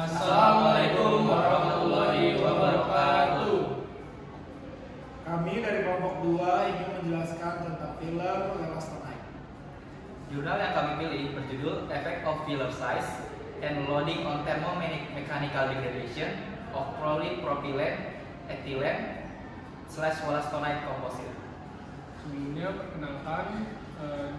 Assalamualaikum warahmatullahi wabarakatuh. Kami dari kelompok 2 ingin menjelaskan tentang filler elastomeric. Jurnal yang kami pilih berjudul Effect of Filler Size and Loading on Thermomechanical Degradation of Polypropylene Ethylene /Wollastonite Composite. Sebelumnya perkenalkan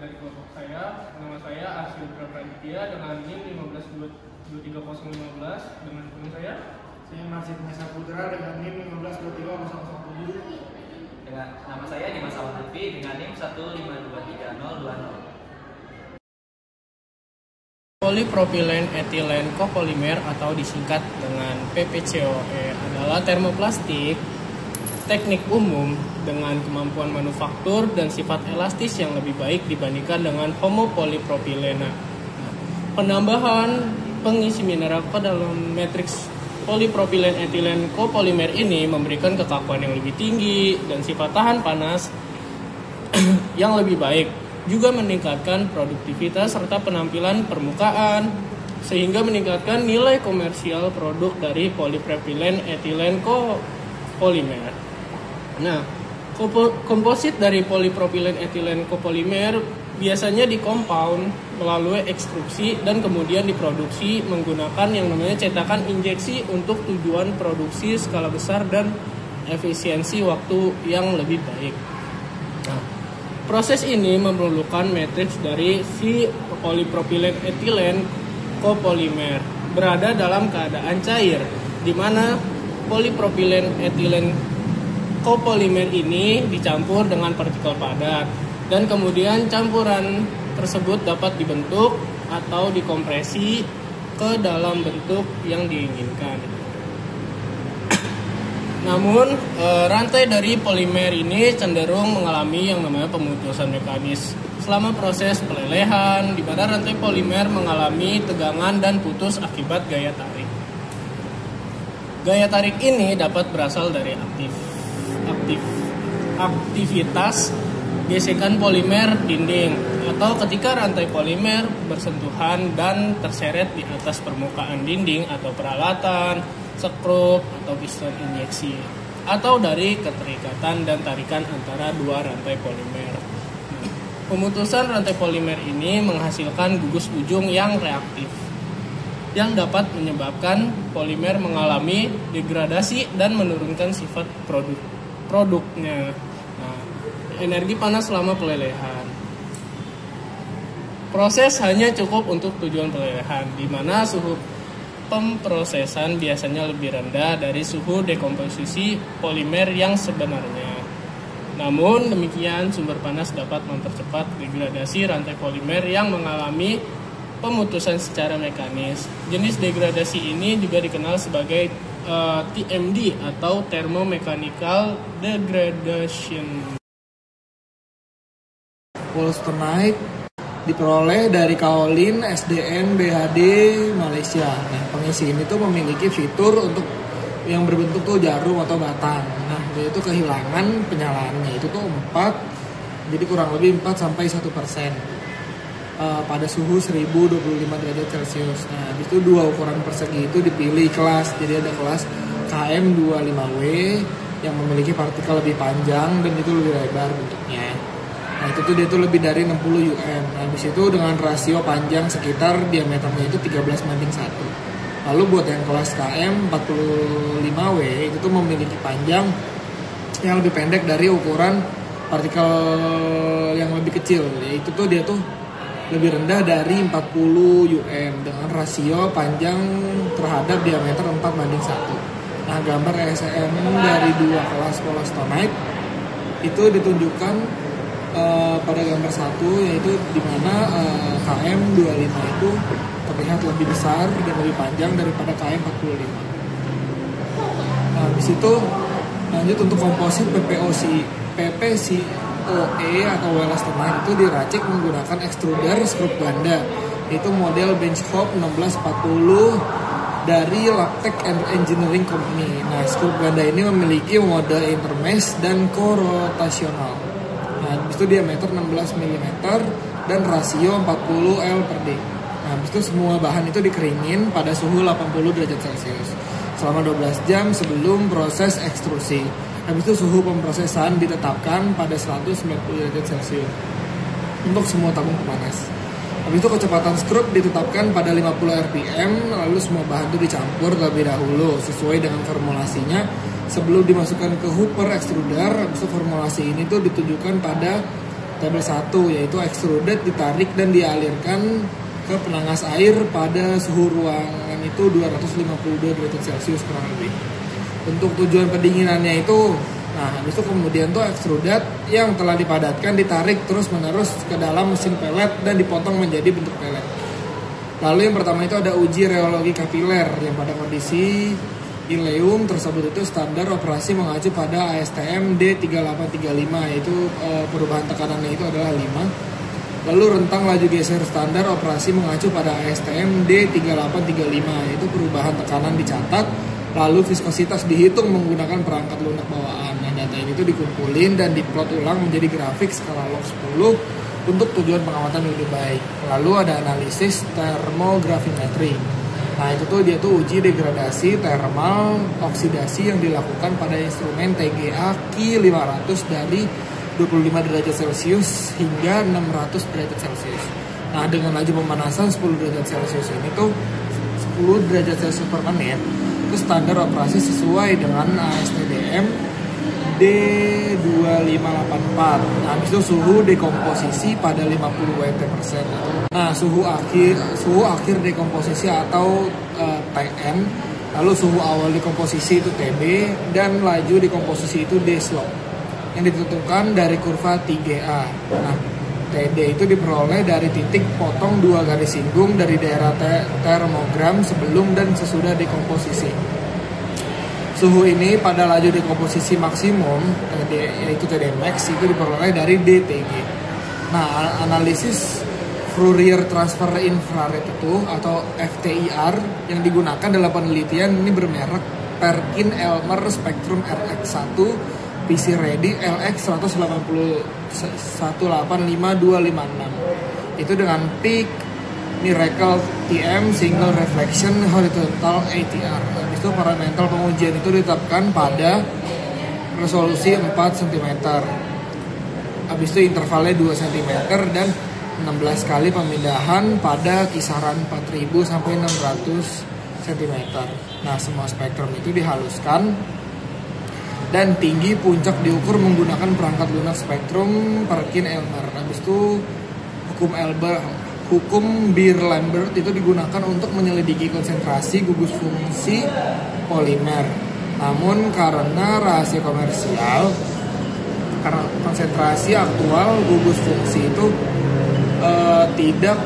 dari kelompok saya, nama saya Arsyad Praditya dengan NIM 1523015 dengan teman saya. Saya Marsid Mesa Putra dengan NIM 1523017. Dengan nama saya Dimas Ahmad Lutfi dengan NIM 1523020. Polypropylene ethylene copolymer atau disingkat dengan PPCOE adalah termoplastik teknik umum dengan kemampuan manufaktur dan sifat elastis yang lebih baik dibandingkan dengan homopolipropilena. Penambahan pengisi mineral ke dalam matriks polypropylene ethylene copolymer ini memberikan kekakuan yang lebih tinggi dan sifat tahan panas yang lebih baik, juga meningkatkan produktivitas serta penampilan permukaan sehingga meningkatkan nilai komersial produk dari polypropylene ethylene copolymer. Nah, komposit dari polypropylene ethylene copolymer biasanya dikompaun melalui ekstruksi dan kemudian diproduksi menggunakan yang namanya cetakan injeksi untuk tujuan produksi skala besar dan efisiensi waktu yang lebih baik. Nah, proses ini memerlukan matriks dari si polypropylene ethylene copolymer berada dalam keadaan cair, di mana polypropylene ethylene copolymer ini dicampur dengan partikel padat dan kemudian campuran tersebut dapat dibentuk atau dikompresi ke dalam bentuk yang diinginkan. Namun, rantai dari polimer ini cenderung mengalami yang namanya pemutusan mekanis selama proses pelelehan, di mana rantai polimer mengalami tegangan dan putus akibat gaya tarik. Gaya tarik ini dapat berasal dari aktivitas gesekan polimer dinding atau ketika rantai polimer bersentuhan dan terseret di atas permukaan dinding atau peralatan, skrup atau piston injeksi, atau dari keterikatan dan tarikan antara dua rantai polimer. Pemutusan rantai polimer ini menghasilkan gugus ujung yang reaktif yang dapat menyebabkan polimer mengalami degradasi dan menurunkan sifat produknya. Nah, energi panas selama pelelehan. Proses hanya cukup untuk tujuan pelelehan, di mana suhu pemprosesan biasanya lebih rendah dari suhu dekomposisi polimer yang sebenarnya. Namun demikian, sumber panas dapat mempercepat degradasi rantai polimer yang mengalami pemutusan secara mekanis. Jenis degradasi ini juga dikenal sebagai TMD atau Thermomechanical Degradation. Wollastonite diperoleh dari kaolin SDN BHD Malaysia. Nah, pengisi ini tuh memiliki fitur untuk yang berbentuk tuh jarum atau batang. Nah, yaitu kehilangan penyalaannya itu tuh 4, jadi kurang lebih 4 sampai 1%. Pada suhu 1025 derajat Celcius. Nah, itu dua ukuran persegi itu dipilih kelas. Jadi ada kelas KM25W yang memiliki partikel lebih panjang dan itu lebih lebar bentuknya. Nah, itu tuh dia tuh lebih dari 60 UM. Nah, habis itu dengan rasio panjang sekitar diameternya itu 13:1. Lalu buat yang kelas KM45W itu tuh memiliki panjang yang lebih pendek dari ukuran partikel yang lebih kecil. Yaitu tuh dia tuh lebih rendah dari 40 UM dengan rasio panjang terhadap diameter 4:1. Nah, gambar ESM dari dua kelas Wollastonite itu ditunjukkan pada gambar 1, yaitu di mana KM25 itu terlihat lebih besar dan lebih panjang daripada KM45. Nah, habis itu lanjut untuk komposit PPCOE atau Wollastonite itu diracik menggunakan ekstruder skrup ganda, yaitu model Benchhoff 1640 dari Labtech Engineering Company. Nah, skrup ganda ini memiliki mode intermesh dan korotasional. Nah, itu diameter 16 mm dan rasio 40 L/D. Nah, habis itu semua bahan itu dikeringin pada suhu 80 derajat Celcius selama 12 jam sebelum proses ekstrusi. Habis itu suhu pemprosesan ditetapkan pada 190 derajat Celcius untuk semua tabung pemanas. Habis itu kecepatan scrub ditetapkan pada 50 rpm, lalu semua bahan itu dicampur terlebih dahulu sesuai dengan formulasinya sebelum dimasukkan ke hooper extruder. Habis itu formulasi ini tuh ditujukan pada tabel 1, yaitu extruded ditarik dan dialirkan ke penangas air pada suhu ruangan itu 252 derajat Celcius kurang lebih. Untuk tujuan pendinginannya itu, nah habis itu kemudian tuh extruded yang telah dipadatkan ditarik terus menerus ke dalam mesin pelet dan dipotong menjadi bentuk pelet. Lalu yang pertama itu ada uji reologi kapiler yang pada kondisi ileum tersebut itu standar operasi mengacu pada ASTM D3835, yaitu perubahan tekanannya itu adalah 5. Lalu rentang laju geser standar operasi mengacu pada ASTM D3835, yaitu perubahan tekanan dicatat. Lalu viskositas dihitung menggunakan perangkat lunak bawaan. Nah, data ini tuh dikumpulin dan diplot ulang menjadi grafik skala log 10 untuk tujuan pengamatan yang lebih baik. Lalu ada analisis termogravimetri. Nah, itu tuh dia tuh uji degradasi thermal oksidasi yang dilakukan pada instrumen TGA Ki 500 dari 25 derajat Celcius hingga 600 derajat Celcius. Nah, dengan laju pemanasan 10 derajat Celcius ini tuh 10 derajat Celcius per menit itu standar operasi sesuai dengan ASTM D2584. Nah, habis itu suhu dekomposisi pada 50 Wt%. Nah, suhu akhir dekomposisi atau TN, lalu suhu awal dekomposisi itu TB, dan laju dekomposisi itu D-slope yang ditentukan dari kurva 3A. Nah, TD itu diperoleh dari titik potong 2 garis singgung dari daerah termogram sebelum dan sesudah dekomposisi. Suhu ini pada laju dekomposisi maksimum, yaitu TD max, itu diperoleh dari DTG. Nah, analisis Fourier Transfer Infrared itu atau FTIR yang digunakan dalam penelitian ini bermerek Perkin-Elmer Spectrum RX1 PC Ready LX 18185.256. Itu dengan peak Miracle TM Single Reflection Horizontal ATR. Habis itu parameter pengujian itu ditetapkan pada resolusi 4 cm. Habis itu intervalnya 2 cm dan 16 kali pemindahan pada kisaran 4000 sampai 600 cm. Nah, semua spektrum itu dihaluskan dan tinggi puncak diukur menggunakan perangkat lunak spektrum Perkin-Elmer. Habis itu hukum Beer-Lambert itu digunakan untuk menyelidiki konsentrasi gugus fungsi polimer. Namun karena rahasia komersial, karena konsentrasi aktual gugus fungsi itu tidak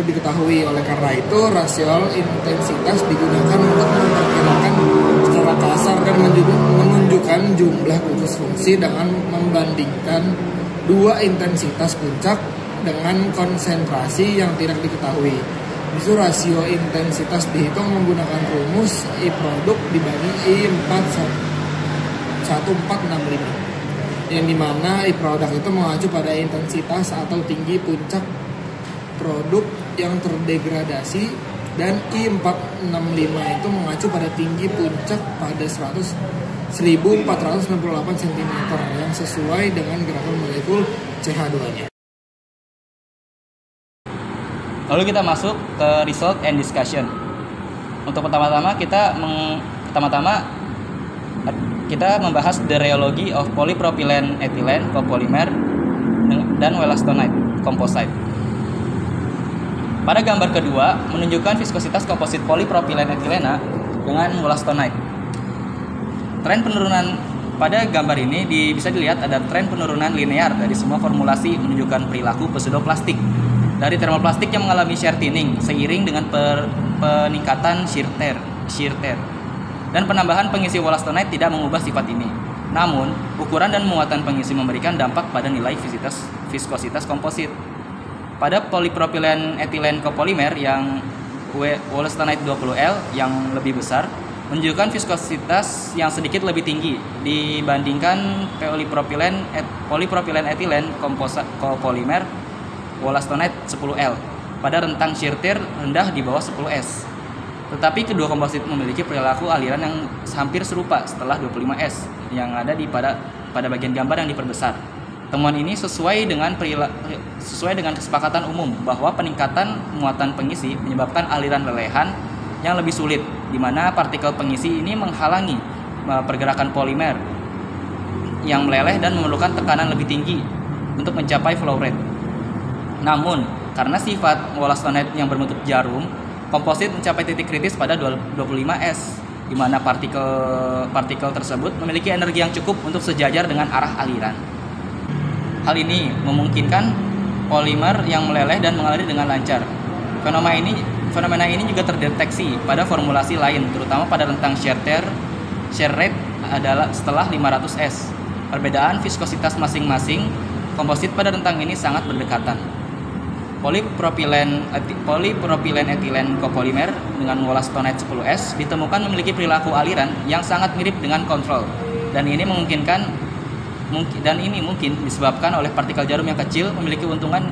diketahui. Oleh karena itu rasio intensitas digunakan untuk memperkirakan secara kasar dan menunjukkan jumlah gugus fungsi dengan membandingkan dua intensitas puncak dengan konsentrasi yang tidak diketahui. Itu rasio intensitas dihitung menggunakan rumus I produk dibagi I1465, yang dimana I produk itu mengacu pada intensitas atau tinggi puncak produk yang terdegradasi, dan I465 itu mengacu pada tinggi puncak pada 1498 cm yang sesuai dengan gerakan molekul CH2-nya. Lalu kita masuk ke result and discussion. Untuk pertama-tama kita membahas the rheology of polypropylene ethylene copolymer dan wollastonite composite. Pada gambar kedua menunjukkan viskositas komposit polypropylene ethylene dengan wollastonite. Tren penurunan pada gambar ini bisa dilihat ada tren penurunan linear dari semua formulasi menunjukkan perilaku pseudoplastik dari termoplastik yang mengalami shear thinning seiring dengan peningkatan shear tear. Dan penambahan pengisi wollastonite tidak mengubah sifat ini. Namun, ukuran dan muatan pengisi memberikan dampak pada nilai viskositas komposit. Pada polypropylene ethylene copolymer yang wollastonite 20L yang lebih besar menunjukkan viskositas yang sedikit lebih tinggi dibandingkan polypropylen etilen copolymer wollastonate 10L pada rentang shear tear rendah di bawah 10S. Tetapi kedua komposit memiliki perilaku aliran yang hampir serupa setelah 25S yang ada pada bagian gambar yang diperbesar. Temuan ini sesuai dengan kesepakatan umum bahwa peningkatan muatan pengisi menyebabkan aliran lelehan yang lebih sulit, di mana partikel pengisi ini menghalangi pergerakan polimer yang meleleh dan memerlukan tekanan lebih tinggi untuk mencapai flow rate. Namun, karena sifat wollastonate yang berbentuk jarum, komposit mencapai titik kritis pada 25S, di mana partikel tersebut memiliki energi yang cukup untuk sejajar dengan arah aliran. Hal ini memungkinkan polimer yang meleleh dan mengalir dengan lancar. Fenomena ini juga terdeteksi pada formulasi lain, terutama pada rentang shear rate adalah setelah 500S. Perbedaan viskositas masing-masing komposit pada rentang ini sangat berdekatan. Polypropylen etilen copolymer dengan wollastonate 10S ditemukan memiliki perilaku aliran yang sangat mirip dengan kontrol, dan ini mungkin disebabkan oleh partikel jarum yang kecil memiliki keuntungan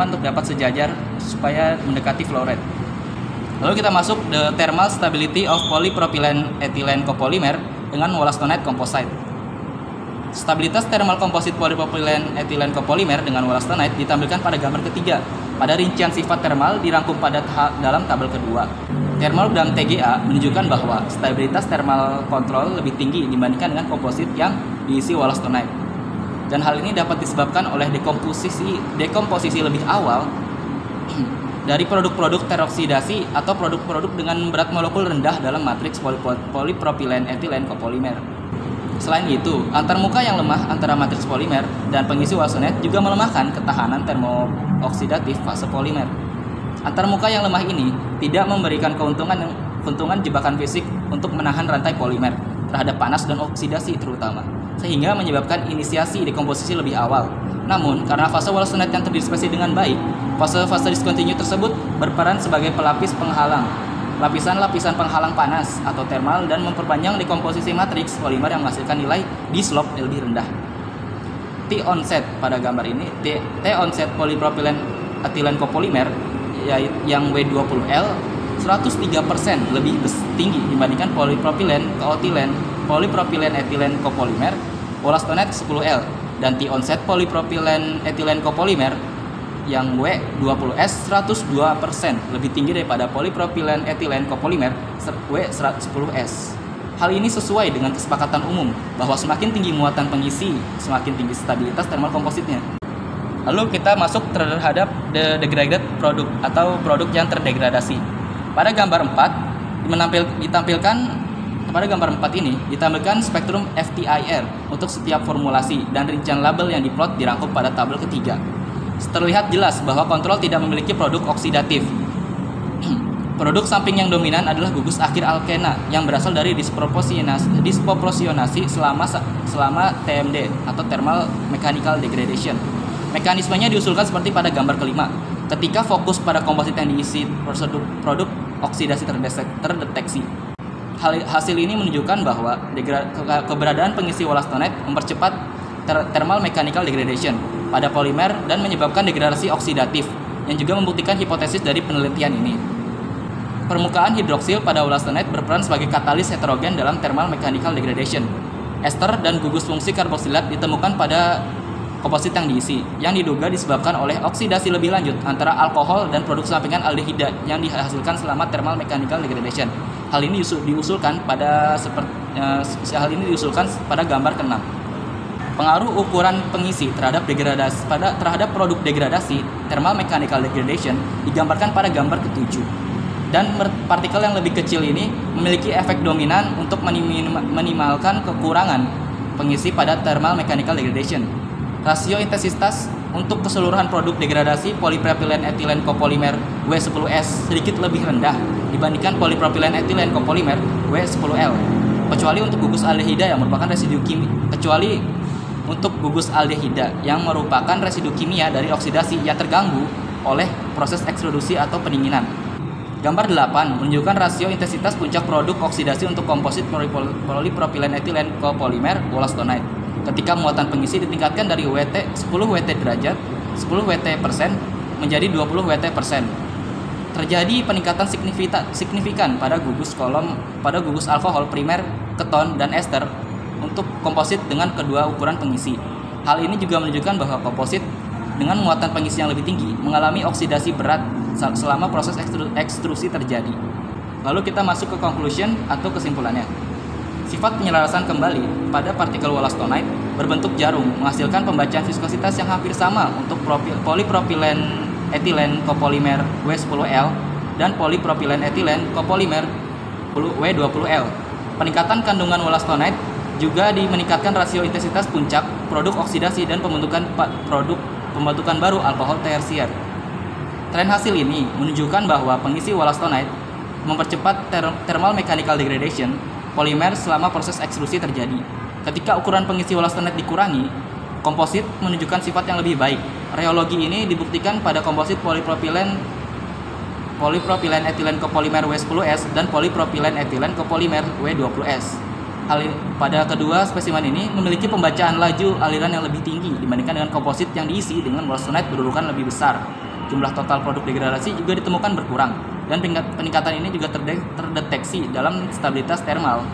untuk dapat sejajar supaya mendekati flow rate. Lalu kita masuk the thermal stability of polypropylen etilen copolymer dengan wollastonate composite. Stabilitas thermal komposit polypropylen etilen copolymer dengan wollastonate ditampilkan pada gambar ketiga. Pada rincian sifat thermal dirangkum dalam tabel kedua. Thermal dan TGA menunjukkan bahwa stabilitas thermal kontrol lebih tinggi dibandingkan dengan komposit yang diisi wollastonate. Dan hal ini dapat disebabkan oleh dekomposisi lebih awal dari produk-produk teroksidasi atau produk-produk dengan berat molekul rendah dalam matriks polypropylen etilen copolymer. Selain itu, antarmuka yang lemah antara matriks polimer dan pengisi wollastonate juga melemahkan ketahanan termooksidatif fase polimer. Antarmuka yang lemah ini tidak memberikan keuntungan jebakan fisik untuk menahan rantai polimer terhadap panas dan oksidasi terutama, sehingga menyebabkan inisiasi dekomposisi lebih awal. Namun, karena fase wollastonate yang terdispersi dengan baik, fase-fase discontinue tersebut berperan sebagai pelapis penghalang, lapisan-lapisan penghalang panas atau thermal, dan memperpanjang dekomposisi matriks polimer yang menghasilkan nilai di slope lebih rendah. T-onset pada gambar ini, T-onset polypropylen etilen copolymer yang W20L 103% lebih tinggi dibandingkan polypropylen etilen copolymer wollastonate 10L, dan T-onset polypropylen etilen copolymer yang W20S 102% lebih tinggi daripada polypropylen etilen copolymer W10S. Hal ini sesuai dengan kesepakatan umum bahwa semakin tinggi muatan pengisi, semakin tinggi stabilitas thermal kompositnya. Lalu kita masuk terhadap degraded product atau produk yang terdegradasi. Pada gambar 4 ditampilkan spektrum FTIR untuk setiap formulasi, dan rincian label yang diplot dirangkum pada tabel ketiga. Terlihat jelas bahwa kontrol tidak memiliki produk oksidatif. Produk samping yang dominan adalah gugus akhir alkena yang berasal dari disproporsionasi selama TMD atau thermal mechanical degradation. Mekanismenya diusulkan seperti pada gambar kelima. Ketika fokus pada komposit yang diisi produk oksidasi terdeteksi. Hasil ini menunjukkan bahwa keberadaan pengisi wollastonate mempercepat thermal mechanical degradation pada polimer dan menyebabkan degradasi oksidatif, yang juga membuktikan hipotesis dari penelitian ini. Permukaan hidroksil pada wollastonate berperan sebagai katalis heterogen dalam thermal mechanical degradation. Ester dan gugus fungsi karboksilat ditemukan pada komposit yang diisi, yang diduga disebabkan oleh oksidasi lebih lanjut antara alkohol dan produk sampingan aldehida yang dihasilkan selama thermal mechanical degradation. Hal ini diusulkan pada gambar ke-6. Pengaruh ukuran pengisi terhadap produk degradasi thermal mechanical degradation digambarkan pada gambar ke-7. Dan partikel yang lebih kecil ini memiliki efek dominan untuk minimalkan kekurangan pengisi pada thermal mechanical degradation. Rasio intensitas untuk keseluruhan produk degradasi polypropylen etilen copolymer W10S sedikit lebih rendah dibandingkan polypropylen etilen copolymer W10L, kecuali untuk gugus aldehida yang merupakan residu kimia dari oksidasi yang terganggu oleh proses ekstrudusi atau pendinginan. Gambar 8 menunjukkan rasio intensitas puncak produk oksidasi untuk komposit polipropilen etilen copolymer wollastonite ketika muatan pengisi ditingkatkan dari 10 Wt derajat 10 Wt persen menjadi 20 Wt persen. Terjadi peningkatan signifikan pada gugus alkohol primer, keton, dan ester untuk komposit dengan kedua ukuran pengisi. Hal ini juga menunjukkan bahwa komposit dengan muatan pengisi yang lebih tinggi mengalami oksidasi berat selama proses ekstrusi terjadi. Lalu kita masuk ke conclusion atau kesimpulannya. Sifat penyelarasan kembali pada partikel wollastonite berbentuk jarum menghasilkan pembacaan viskositas yang hampir sama untuk polipropilen etilen copolymer W10L dan polipropilen etilen copolymer W20L. Peningkatan kandungan wollastonite juga meningkatkan rasio intensitas puncak produk oksidasi dan pembentukan baru alkohol tersier. Tren hasil ini menunjukkan bahwa pengisi wollastonite mempercepat thermal mechanical degradation polimer selama proses ekstrusi terjadi. Ketika ukuran pengisi wollastonite dikurangi, komposit menunjukkan sifat yang lebih baik. Reologi ini dibuktikan pada komposit polipropilen etilen copolymer W10S dan polipropilen etilen copolymer W20S. Pada kedua spesimen ini memiliki pembacaan laju aliran yang lebih tinggi dibandingkan dengan komposit yang diisi dengan wollastonite berurutan lebih besar. Jumlah total produk degradasi juga ditemukan berkurang dan peningkatan ini juga terdeteksi dalam stabilitas thermal.